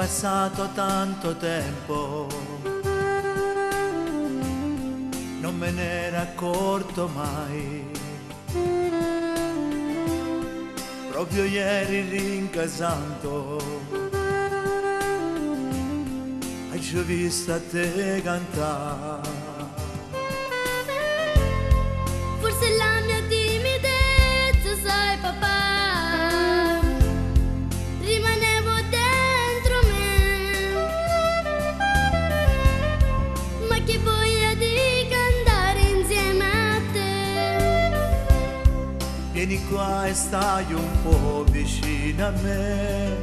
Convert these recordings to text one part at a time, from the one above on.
passato tanto tempo, non me ne ero accorto mai. Proprio ieri rincasando ho visto a te cantare. Forse la mia timidezza, sai papà, rimanevo dentro me, ma che voglia di cantare insieme a te. Vieni qua e stai un po' vicino a me,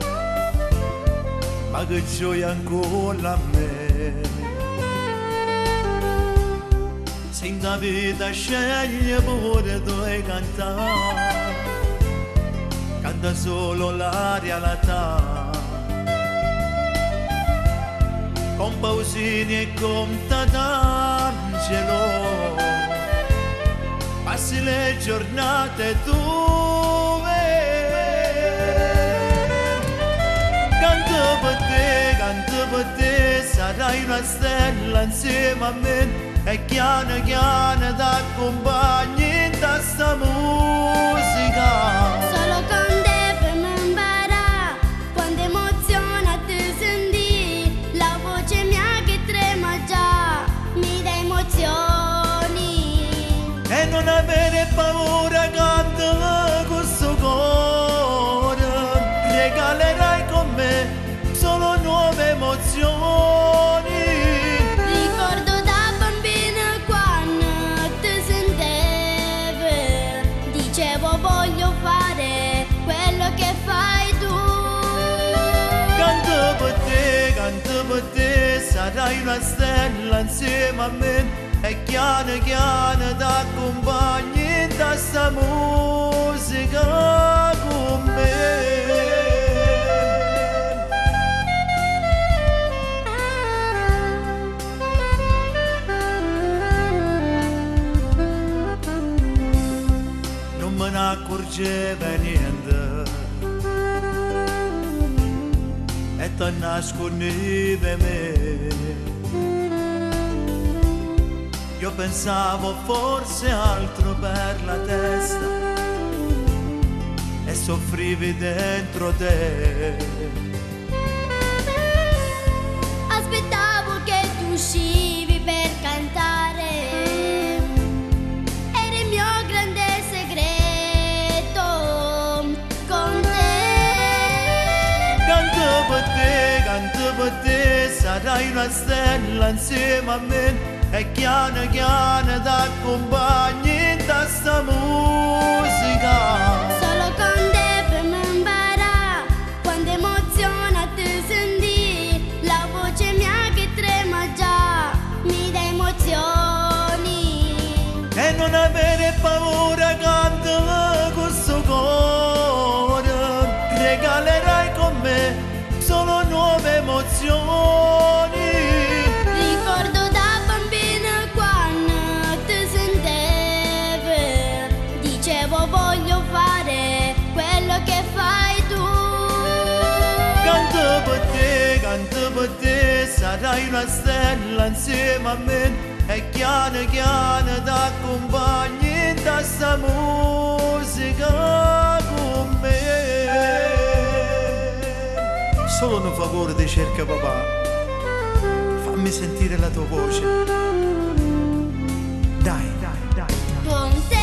ma che gioia ancora a me. Se in la vita sceglie pure tu e cantare, canta solo la realtà, con Pausini e con Tatangelo, passi le giornate tue. Canto per te, sarai una stella insieme a me, e chiano chiano t'accompagni in sta musica. Solo con te per me imparare, quando emoziona te senti, la voce mia che trema già, mi dà emozioni. E non avere paura, canta questo cuore, regalerai con me solo nuove emozioni. Ricordo da bambina quando ti sentevo, dicevo voglio fare quello che fai tu. Canto per te, sarai una stella insieme a me, e chiano chiano t'accompagni in sta musica con me. Non me ne accorgeva niente e te nascondeva me. Io pensavo forse altro per la testa e soffrivi dentro te. Aspettavo che tu uscivi per cantare, era il mio grande segreto con te. Canto per te, sarai una stella insieme a me, e chiano chiano t'accompagni in sta musica. Solo con te per me imparare, quando emoziona te senti, la voce mia che trema già, mi dà emozioni. E non avere paura, canta questo cuore, regalerai con me solo nuove emozioni. Ricordo da bambina quando ti sentevo, dicevo voglio fare quello che fai tu. Canto per te, sarai una stella insieme a me, e chiano chiano t'accompagni in sta musica con me. Solo un favore ti cerca papà, fammi sentire la tua voce. Dai. Con te